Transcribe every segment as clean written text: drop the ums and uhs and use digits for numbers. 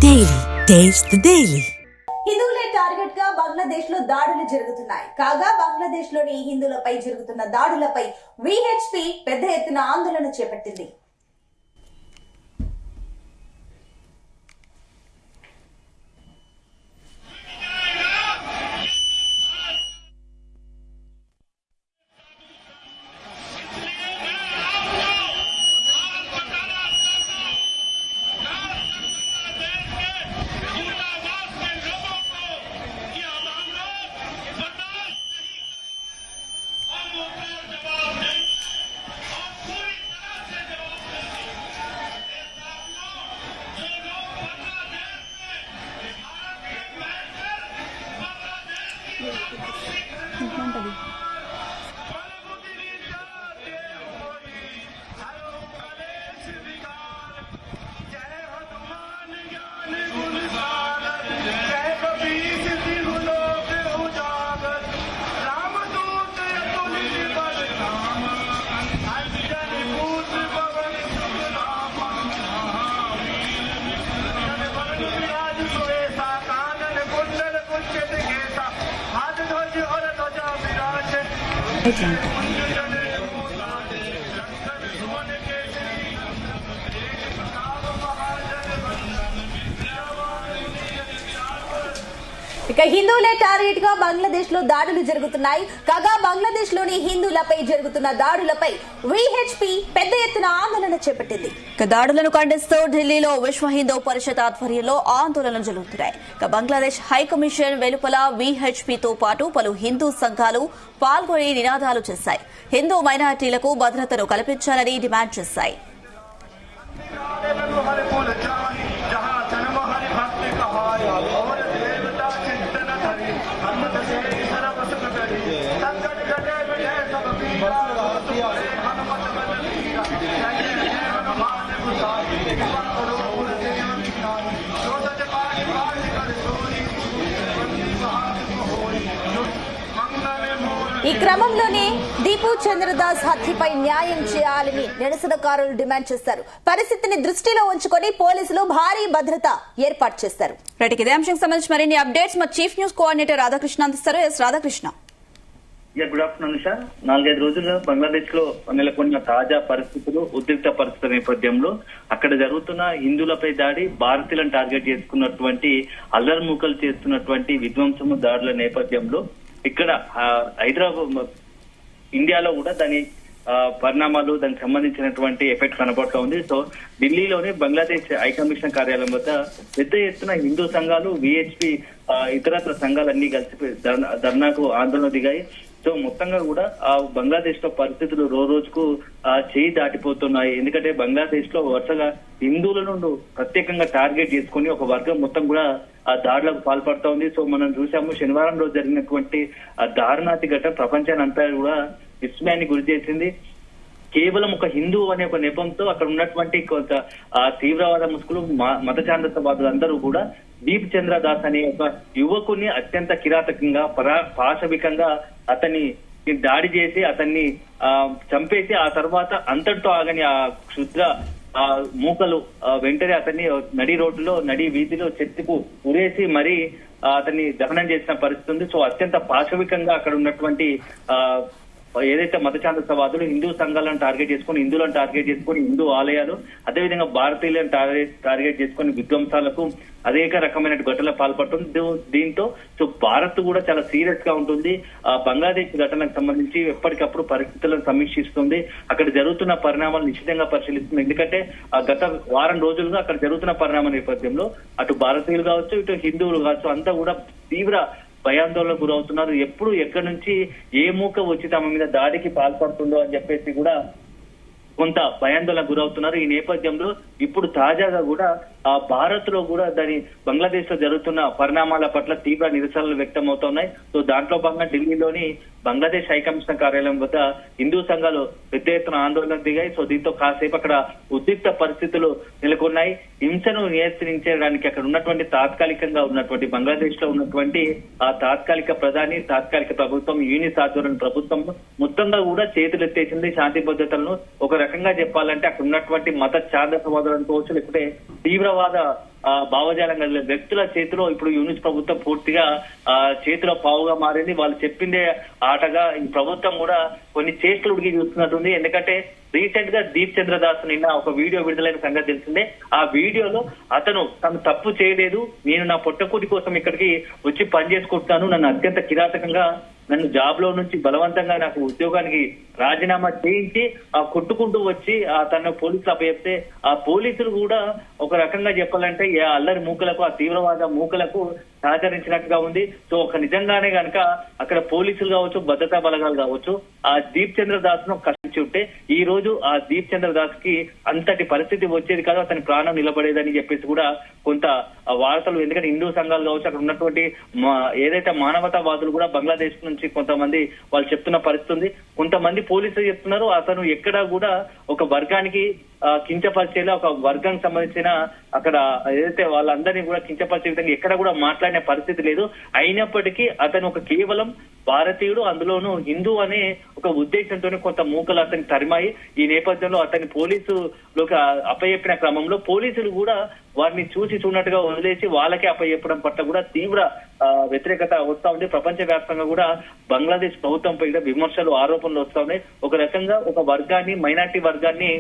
Daily taste the daily. హిందువులే target గా బంగ్లాదేశ్ లో దాడులు జరుగుతున్నాయి. కాగా బంగ్లాదేశ్ లోని హిందువులపై జరుగుతున్న దాడులపై విహెచ్పి పెద్ద ఎత్తున ఆందోళన చేపట్టింది. ఇక హిందువులే టార్గెట్ గా బంగ్లాదేశ్ లో దాడులు జరుగుతున్నాయి. కాగా బంగ్లాదేశ్ లోని హిందువులపై జరుగుతున్న దాడులపై విహెచ్పి పెద్ద ఎత్తున ఆందోళన చేపట్టింది. దాడులను ఖండిస్తూ ఢిల్లీలో విశ్వ హిందూ పరిషత్ ఆధ్వర్యంలో ఆందోళనలు జరుగుతున్నాయి. బంగ్లాదేశ్ హైకమిషన్ వెలుపల విహెచ్పితో పాటు పలు హిందూ సంఘాలు పాల్గొని నినాదాలు చేశాయి. హిందూ మైనారిటీలకు భద్రతను కల్పించాలని డిమాండ్ చేశాయి. ఈ క్రమంలోనే దీపు చంద్రదాస్ హత్యపై న్యాయం చేయాలని నిరసనకారులు డిమాండ్ చేశారు. పరిస్థితిని దృష్టిలో ఉంచుకొని పోలీసులు భారీ భద్రత ఏర్పాటు చేశారు. ఇదే అంశానికి సంబంధించి మరిన్ని అప్డేట్స్ మా చీఫ్ న్యూస్ కోఆర్డినేటర్ రాధాకృష్ణ అందిస్తారు. S Radhakrishna. Good afternoon sir. 4-5 రోజులుగా బంగ్లాదేశ్ లో నెలకొన్న తాజా పరిస్థితులు, ఉద్రిక్త పరిస్థితుల నేపథ్యంలో అక్కడ జరుగుతున్న హిందువులపై దాడి, భారతీయులను టార్గెట్ చేసుకున్నటువంటి అల్లర్మూకలు చేస్తున్నటువంటి విధ్వంసము దాడుల నేపథ్యంలో ఇక్కడ హైదరాబాద్ ఇండియాలో కూడా దాని పరిణామాలు, దానికి సంబంధించినటువంటి ఎఫెక్ట్ కనబడుతూ ఉంది. సో ఢిల్లీలోని బంగ్లాదేశ్ హైకమిషన్ కార్యాలయం వద్ద పెద్ద ఎత్తున హిందూ సంఘాలు, విహెచ్పి, ఇతరత్ర సంఘాలన్నీ కలిసి ధర్నాకు ఆందోళన దిగాయి. సో మొత్తంగా కూడా బంగ్లాదేశ్ లో పరిస్థితులు రోజుకు చేయి దాటిపోతున్నాయి. ఎందుకంటే బంగ్లాదేశ్ లో వరుసగా హిందువులను ప్రత్యేకంగా టార్గెట్ చేసుకుని ఒక వర్గం మొత్తం కూడా ఆ దాడులకు పాల్పడుతూ ఉంది. సో మనం చూసాము, శనివారం రోజు జరిగినటువంటి దారుణాతి ఘటన ప్రపంచాన్ని అంతా కూడా విస్మయాన్ని గురి చేసింది. కేవలం ఒక హిందూ అనే ఒక నెపంతో అక్కడ ఉన్నటువంటి కొంత తీవ్రవాద ముసుగులు, మత ఛాందసవాదులు అందరూ కూడా దీప్ చంద్రదాస్ అనే ఒక యువకుని అత్యంత కిరాతకంగా, పాశవికంగా అతన్ని దాడి చేసి అతన్ని చంపేసి ఆ తర్వాత అంతటితో ఆగని ఆ క్షుద్ర మూకలు వెంటనే అతన్ని నడి రోడ్డులో, నడి వీధిలో చెట్టుకు ఉరేసి మరీ అతన్ని దహనం చేసిన పరిస్థితి ఉంది. సో అత్యంత పాశవికంగా అక్కడ ఉన్నటువంటి ఏదైతే మత ఛాందసవాదులు హిందూ సంఘాలను టార్గెట్ చేసుకుని, హిందువులను టార్గెట్ చేసుకుని హిందూ ఆలయాలు, అదేవిధంగా భారతీయులను టార్గెట్ చేసుకుని విధ్వంసాలకు అనేక రకమైన ఘటనలు పాల్పడుతుంది. దీంతో సో భారత్ కూడా చాలా సీరియస్ గా ఉంటుంది. బంగ్లాదేశ్ ఘటనకు సంబంధించి ఎప్పటికప్పుడు పరిస్థితులను సమీక్షిస్తుంది. అక్కడ జరుగుతున్న పరిణామాలు నిశ్చితంగా పరిశీలిస్తుంది. ఎందుకంటే గత వారం రోజులుగా అక్కడ జరుగుతున్న పరిణామ నేపథ్యంలో అటు భారతీయులు కావచ్చు, ఇటు హిందువులు కావచ్చు, అంతా కూడా తీవ్ర భయాందోళనకు గురవుతున్నారు. ఎప్పుడు ఎక్కడి నుంచి ఏ మూక వచ్చి తమ మీద దాడికి పాల్పడుతుందో అని చెప్పేసి కూడా కొంత భయాందోళనకు గురవుతున్నారు. ఈ నేపథ్యంలో ఇప్పుడు తాజాగా కూడా భారత్ లో కూడా బంగ్లాదేశ్ లో జరుగుతున్న పరిణామాల పట్ల తీవ్ర నిరసనలు వ్యక్తం అవుతున్నాయి. సో దాంట్లో భాగంగా ఢిల్లీలోని బంగ్లాదేశ్ హైకమిషన్ కార్యాలయం వద్ద హిందూ సంఘాలు పెద్ద ఎత్తున ఆందోళన దిగాయి. సో దీంతో కాసేపు అక్కడ ఉద్రిక్త పరిస్థితులు నెలకొన్నాయి. హింసను నియంత్రించడానికి అక్కడ ఉన్నటువంటి తాత్కాలికంగా ఉన్నటువంటి బంగ్లాదేశ్ లో ఉన్నటువంటి ఆ తాత్కాలిక ప్రధాని, తాత్కాలిక ప్రభుత్వం, యూనిస్ ఆధ్వర్యం ప్రభుత్వం మొత్తంగా కూడా చేతులెత్తేసింది. శాంతి భద్రతలను ఒక రకంగా చెప్పాలంటే అక్కడ ఉన్నటువంటి మత ఛాందసవాదులను తోచు, లేకపోతే తీవ్రవాద భావజాలం కలిగిన వ్యక్తుల చేతిలో ఇప్పుడు యూనిస్ ప్రభుత్వం పూర్తిగా చేతిలో పావుగా మారింది. వాళ్ళు చెప్పిందే ఆటగా ఈ ప్రభుత్వం కూడా కొన్ని చేష్టలు ఉడికి చూస్తున్నట్టుంది. ఎందుకంటే రీసెంట్ గా దీప్ చంద్రదాస్ నిన్న ఒక వీడియో విడుదలైన సంగతి తెలిసిందే. ఆ వీడియోలో అతను తను తప్పు చేయలేదు, నేను నా పొట్టకూటి కోసం ఇక్కడికి వచ్చి పని చేసుకుంటున్నాను, నన్ను అత్యంత కిరాతకంగా నన్ను జాబ్ లో నుంచి బలవంతంగా నాకు ఉద్యోగానికి రాజీనామా చేయించి కొట్టుకుంటూ వచ్చి తన పోలీసులు అప్పచెప్తే ఆ పోలీసులు కూడా ఒక రకంగా చెప్పాలంటే ఆ అల్లరి మూకలకు ఆ తీవ్రవాద మూకలకు సహకరించినట్టుగా ఉంది. సో ఒక నిజంగానే కనుక అక్కడ పోలీసులు కావచ్చు, భద్రతా బలగాలు కావచ్చు ఆ దీప్ చంద్రదాస్ ను కష్టించి ఉంటే ఈ రోజు ఆ దీప్ చంద్రదాస్ కి అంతటి పరిస్థితి వచ్చేది కాదు, అతని ప్రాణం నిలబడేదని చెప్పేసి కూడా కొంత వార్తలు. ఎందుకంటే హిందూ సంఘాలు కావచ్చు, అక్కడ ఉన్నటువంటి ఏదైతే మానవతావాదులు కూడా బంగ్లాదేశ్ నుంచి కొంతమంది వాళ్ళు చెప్తున్న పరిస్థితి ఉంది. కొంతమంది పోలీసులు చెప్తున్నారు అతను ఎక్కడా కూడా ఒక వర్గానికి కించపరిచేలా, ఒక వర్గానికి సంబంధించిన అక్కడ ఏదైతే వాళ్ళందరినీ కూడా కించపరిచే విధంగా ఎక్కడ కూడా మాట్లాడిన పరిస్థితి లేదు. అయినప్పటికీ అతను ఒక కేవలం భారతీయుడు, అందులోనూ హిందూ అనే ఒక ఉద్దేశంతోనే కొంత మూకలు అతని తరిమాయి. ఈ నేపథ్యంలో అతని పోలీసులోకి అప్పచెప్పిన క్రమంలో పోలీసులు కూడా వారిని చూసి చూడనట్టుగా వదిలేసి వాళ్ళకే అప్పచెప్పడం పట్ల కూడా తీవ్ర వ్యతిరేకత వస్తా ఉంది. ప్రపంచ వ్యాప్తంగా కూడా బంగ్లాదేశ్ ప్రభుత్వంపై విమర్శలు, ఆరోపణలు వస్తా ఉన్నాయి. ఒక రకంగా ఒక వర్గాన్ని, మైనార్టీ వర్గాన్ని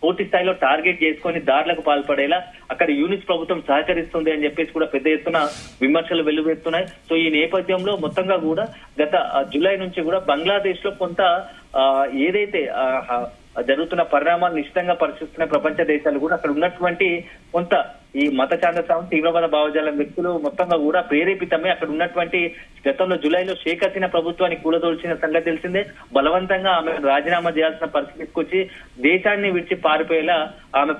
పూర్తి స్థాయిలో టార్గెట్ చేసుకొని దాడులకు పాల్పడేలా అక్కడ యూనిస్ ప్రభుత్వం సహకరిస్తుంది అని చెప్పేసి కూడా పెద్ద ఎత్తున విమర్శలు వెల్లువెత్తున్నాయి. సో ఈ నేపథ్యంలో మొత్తంగా కూడా గత జూలై నుంచి కూడా బంగ్లాదేశ్ లో కొంత ఏదైతే జరుగుతున్న పరిణామాలు నిశ్చితంగా పరిశీలిస్తున్న ప్రపంచ దేశాలు కూడా అక్కడ ఉన్నటువంటి కొంత ఈ మత ఛాందసం, తీవ్రవాద భావజాలం వ్యక్తులు మొత్తంగా కూడా ప్రేరేపితమే అక్కడ ఉన్నటువంటి గతంలో జూలైలో షేక్ హసీనా ప్రభుత్వాన్ని కూలదోల్చిన సంగతి తెలిసిందే. బలవంతంగా ఆమె రాజీనామా చేయాల్సిన పరిస్థితి తీసుకొచ్చి దేశాన్ని విడిచి పారిపోయేలా ఆమె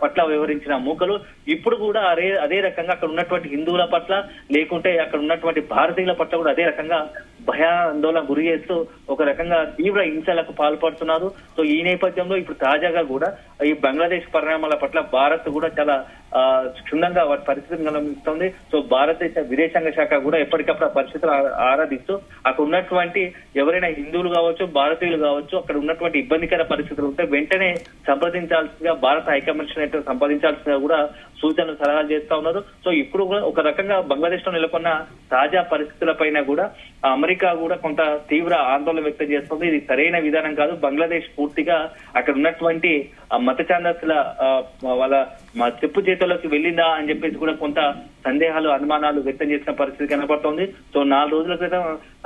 పట్ల వ్యవహరించిన మూకలు ఇప్పుడు కూడా అదే రకంగా అక్కడ ఉన్నటువంటి హిందువుల పట్ల, లేకుంటే అక్కడ ఉన్నటువంటి భారతీయుల పట్ల కూడా అదే రకంగా భయాందోళన గురి చేస్తూ ఒక రకంగా తీవ్ర హింసలకు పాల్పడుతున్నారు. సో ఈ నేపథ్యంలో ఇప్పుడు తాజాగా కూడా ఈ బంగ్లాదేశ్ పరిణామాల పట్ల భారత్ కూడా చాలా క్షుణ్ణంగా వాటి పరిస్థితిని గమనిస్తుంది. సో భారతదేశ విదేశాంగ శాఖ కూడా ఎప్పటికప్పుడు ఆ పరిస్థితులు ఆరాధిస్తూ అక్కడ ఉన్నటువంటి ఎవరైనా హిందువులు కావచ్చు, భారతీయులు కావచ్చు, అక్కడ ఉన్నటువంటి ఇబ్బందికర పరిస్థితులు ఉంటే వెంటనే సంప్రదించాల్సిందిగా భారత హైకమిషన్ సంపాదించాల్సిందిగా కూడా సూచనలు, సలహాలు చేస్తా ఉన్నారు. సో ఇప్పుడు కూడా ఒక రకంగా బంగ్లాదేశ్ లో నెలకొన్న తాజా పరిస్థితులపైన కూడా అమెరికా కూడా కొంత తీవ్ర ఆందోళన వ్యక్తం చేస్తుంది. ఇది సరైన విధానం కాదు. బంగ్లాదేశ్ పూర్తిగా అక్కడ ఉన్నటువంటి మత ఛాందసుల వాళ్ళ చెప్పు చేతుల్లోకి వెళ్ళిందా అని చెప్పేసి కూడా కొంత సందేహాలు, అనుమానాలు వ్యక్తం చేసిన పరిస్థితి కనబడుతోంది. సో 4 రోజుల క్రితం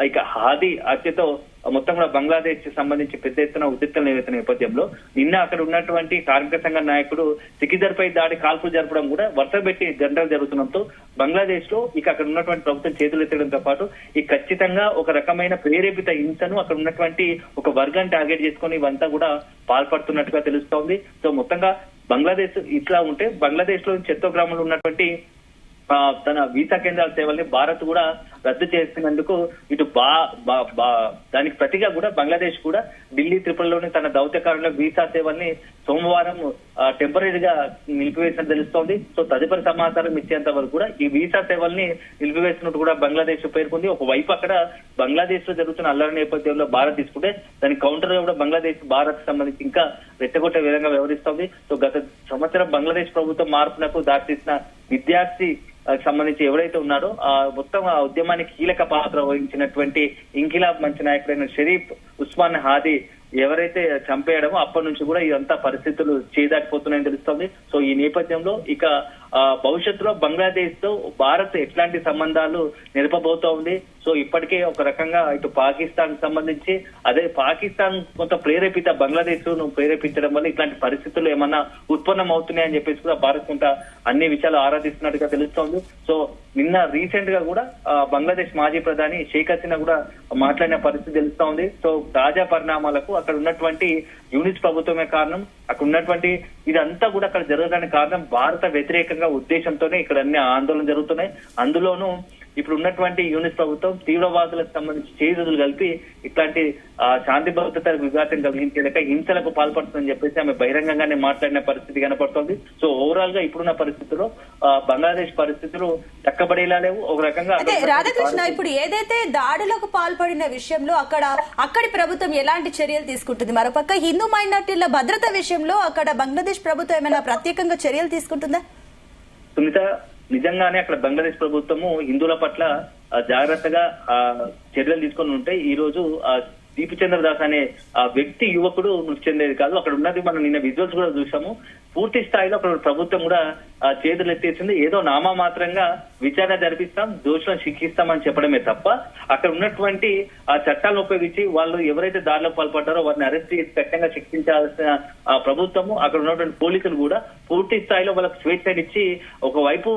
ఇక హాదీ హత్యతో మొత్తం కూడా బంగ్లాదేశ్ సంబంధించి పెద్ద ఎత్తున ఉద్రిక్తలు నెలకొన్న నేపథ్యంలో నిన్న అక్కడ ఉన్నటువంటి కార్మిక సంఘ నాయకుడు సికిదర్ పై దాడి కాల్పులు జరపడం కూడా వరుసపెట్టి గంటలు జరుగుతుండటంతో బంగ్లాదేశ్ లో ఇక అక్కడ ఉన్నటువంటి ప్రభుత్వం చేతులు ఎత్తడంతో పాటు ఈ ఖచ్చితంగా ఒక రకమైన ప్రేరేపిత హింసను అక్కడ ఉన్నటువంటి ఒక వర్గాన్ని టార్గెట్ చేసుకుని ఇవంతా కూడా పాల్పడుతున్నట్టుగా తెలుస్తోంది. సో మొత్తంగా బంగ్లాదేశ్ ఇట్లా ఉంటే బంగ్లాదేశ్ లో చిత్తోగ్రామంలో ఉన్నటువంటి తన వీసా కేంద్రాల సేవల్ని భారత్ కూడా రద్దు చేస్తున్నందుకు ఇటు దానికి ప్రతిగా కూడా బంగ్లాదేశ్ కూడా ఢిల్లీ, త్రిపురలోని తన దౌత్యకారుల వీసా సేవల్ని సోమవారం టెంపరీగా నిలిపివేసినట్టు తెలుస్తోంది. సో తదుపరి సమాచారం ఇచ్చేంత వరకు కూడా ఈ వీసా సేవల్ని నిలిపివేసినట్టు కూడా బంగ్లాదేశ్ పేర్కొంది. ఒకవైపు అక్కడ బంగ్లాదేశ్ లో జరుగుతున్న అల్లరి నేపథ్యంలో భారత్ తీసుకుంటే దానికి కౌంటర్ గా కూడా బంగ్లాదేశ్ భారత్ సంబంధించి ఇంకా రెచ్చగొట్టే విధంగా వ్యవహరిస్తోంది. సో గత సంవత్సరం బంగ్లాదేశ్ ప్రభుత్వం మార్పునకు దారితీసిన విద్యార్థి సంబంధించి ఎవరైతే ఉన్నారో మొత్తం ఆ ఉద్యమానికి కీలక పాత్ర వహించినటువంటి ఇంకిలాబ్ మంచి నాయకుడైన షరీఫ్ ఉస్మాన్ హాదీ ఎవరైతే చంపేయడమో అప్పటి నుంచి కూడా ఇదంతా పరిస్థితులు చేదాటిపోతున్నాయని తెలుస్తోంది. సో ఈ నేపథ్యంలో ఇక భవిష్యత్తులో బంగ్లాదేశ్ తో భారత్ ఎట్లాంటి సంబంధాలు నిలపబోతోంది. సో ఇప్పటికే ఒక రకంగా ఇటు పాకిస్తాన్ సంబంధించి అదే పాకిస్తాన్ కొంత ప్రేరేపిత బంగ్లాదేశ్ ను ప్రేరేపించడం వల్ల ఇట్లాంటి పరిస్థితులు ఏమన్నా ఉత్పన్నం అవుతున్నాయని చెప్పేసి కూడా భారత్ కొంత అన్ని విషయాలు ఆరాధిస్తున్నట్టుగా తెలుస్తోంది. సో నిన్న రీసెంట్ గా కూడా బంగ్లాదేశ్ మాజీ ప్రధాని షేక్ హసీనా కూడా మాట్లాడిన పరిస్థితి తెలుస్తా ఉంది. సో తాజా పరిణామాలకు అక్కడ ఉన్నటువంటి యూనిస్ ప్రభుత్వమే కారణం. అక్కడ ఉన్నటువంటి ఇదంతా కూడా అక్కడ జరగడానికి కారణం భారత వ్యతిరేకంగా ఉద్దేశంతోనే ఇక్కడ అన్ని ఆందోళన జరుగుతున్నాయి. అందులోనూ ఇప్పుడు ఉన్నటువంటి యూనిస్ ప్రభుత్వం తీవ్రవాదులకు సంబంధించి చేతులు కలిపి ఇట్లాంటి శాంతి భద్రత విఘాతం కలిగించేలాక హింసలకు పాల్పడుతుందని చెప్పేసి ఆమె బహిరంగంగానే మాట్లాడిన పరిస్థితి కనపడుతోంది. సో ఓవరాల్ గా ఇప్పుడున్న పరిస్థితుల్లో బంగ్లాదేశ్ పరిస్థితులు చక్కబడేలా లేవు. ఒక రకంగా రాధాకృష్ణ, ఇప్పుడు ఏదైతే దాడులకు పాల్పడిన విషయంలో అక్కడి ప్రభుత్వం ఎలాంటి చర్యలు తీసుకుంటుంది? మరోపక్క హిందూ మైనార్టీల భద్రత విషయంలో అక్కడ బంగ్లాదేశ్ ప్రభుత్వం ఏమైనా ప్రత్యేకంగా చర్యలు తీసుకుంటుందా? సునీత, నిజంగానే అక్కడ బంగ్లాదేశ్ ప్రభుత్వము హిందువుల పట్ల జాగ్రత్తగా చర్యలు తీసుకొని ఉంటే ఈ రోజు దీపచంద్ర దాస్ అనే ఆ వ్యక్తి యువకుడు మృతి చెందేది కాదు. అక్కడ ఉన్నది మనం నిన్న విజువల్స్ కూడా చూసాము. పూర్తి స్థాయిలో అక్కడ ప్రభుత్వం కూడా చేతులు ఎత్తేసింది. ఏదో నామమాత్రంగా విచారణ జరిపిస్తాం, దోషులను శిక్షిస్తామని చెప్పడమే తప్ప అక్కడ ఉన్నటువంటి ఆ చట్టాలను ఉపయోగించి వాళ్ళు ఎవరైతే దారిలో పాల్పడ్డారో వారిని అరెస్ట్ చేసి కఠినంగా శిక్షించాల్సిన ప్రభుత్వము, అక్కడ ఉన్నటువంటి పోలీసులు కూడా పూర్తి స్థాయిలో వాళ్ళకు స్వేచ్ఛనిచ్చి ఒకవైపు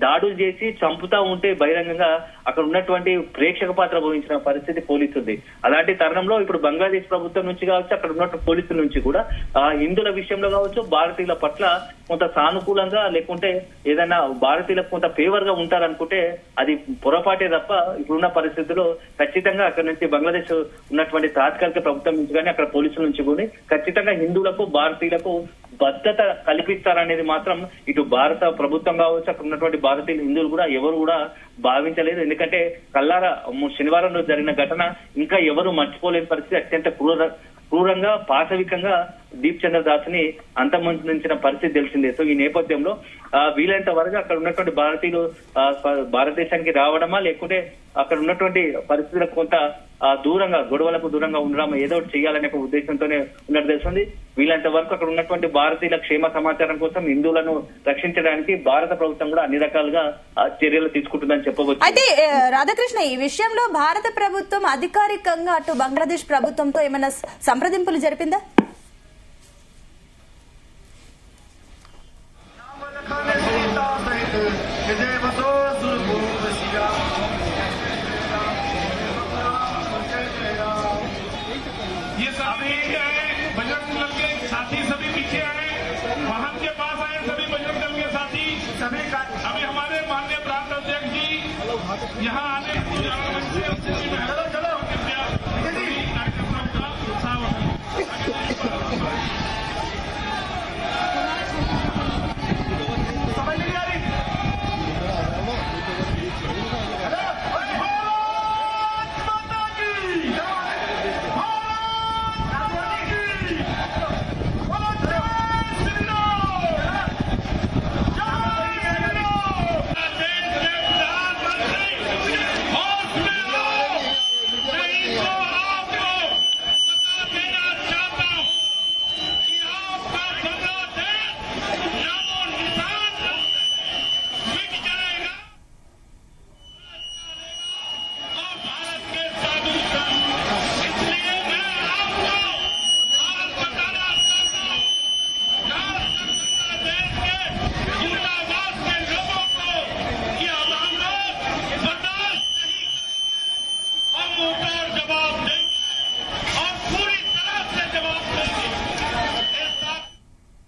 దాడులు చేసి చంపుతా ఉంటే బహిరంగంగా అక్కడ ఉన్నటువంటి ప్రేక్షక పాత్ర వహించిన పరిస్థితి పోలీసుంది. అలాంటి తరుణంలో ఇప్పుడు బంగ్లాదేశ్ ప్రభుత్వం నుంచి కావచ్చు, అక్కడ ఉన్నటువంటి పోలీసుల నుంచి కూడా హిందువుల విషయంలో కావచ్చు, భారతీయుల పట్ల కొంత సానుకూలంగా లేకుంటే ఏదైనా భారతీయులకు కొంత ఫేవర్ గా ఉంటారనుకుంటే అది పొరపాటే తప్ప ఇప్పుడున్న పరిస్థితుల్లో ఖచ్చితంగా అక్కడ నుంచి బంగ్లాదేశ్ ఉన్నటువంటి తాత్కాలిక ప్రభుత్వం నుంచి కానీ అక్కడ పోలీసుల నుంచి కూడా ఖచ్చితంగా హిందువులకు భారతీయులకు భద్రత కల్పిస్తారనేది మాత్రం ఇటు భారత ప్రభుత్వం కావచ్చు, అక్కడ ఉన్నటువంటి భారతీయులు హిందువులు కూడా ఎవరు కూడా భావించలేదు. ఎందుకంటే కల్లారా శనివారం రోజు జరిగిన ఘటన ఇంకా ఎవరు మర్చిపోలేని పరిస్థితి. అత్యంత క్రూరంగా పాశవికంగా దీప్ చంద్ర దాస్ ని అంతమొందించిన పరిస్థితి తెలిసిందే. సో ఈ నేపథ్యంలో వీలైనంత వరకు అక్కడ ఉన్నటువంటి భారతీయులు భారతదేశానికి రావడమా లేకుంటే అక్కడ ఉన్నటువంటి పరిస్థితులకు కొంత దూరంగా గొడవలకు దూరంగా ఉండడం ఏదో ఒకటి చేయాలనే ఒక ఉద్దేశంతోనే ఉన్నట్టు తెలుస్తుంది. వీలైనంత వరకు అక్కడ ఉన్నటువంటి భారతీయుల క్షేమ సమాచారం కోసం హిందువులను రక్షించడానికి భారత ప్రభుత్వం కూడా అన్ని రకాలుగా చర్యలు తీసుకుంటుందని చెప్పవచ్చు. అయితే రాధాకృష్ణ, ఈ విషయంలో భారత ప్రభుత్వం అధికారికంగా అటు బంగ్లాదేశ్ ప్రభుత్వంతో ఏమైనా సంప్రదింపులు జరిపిందా?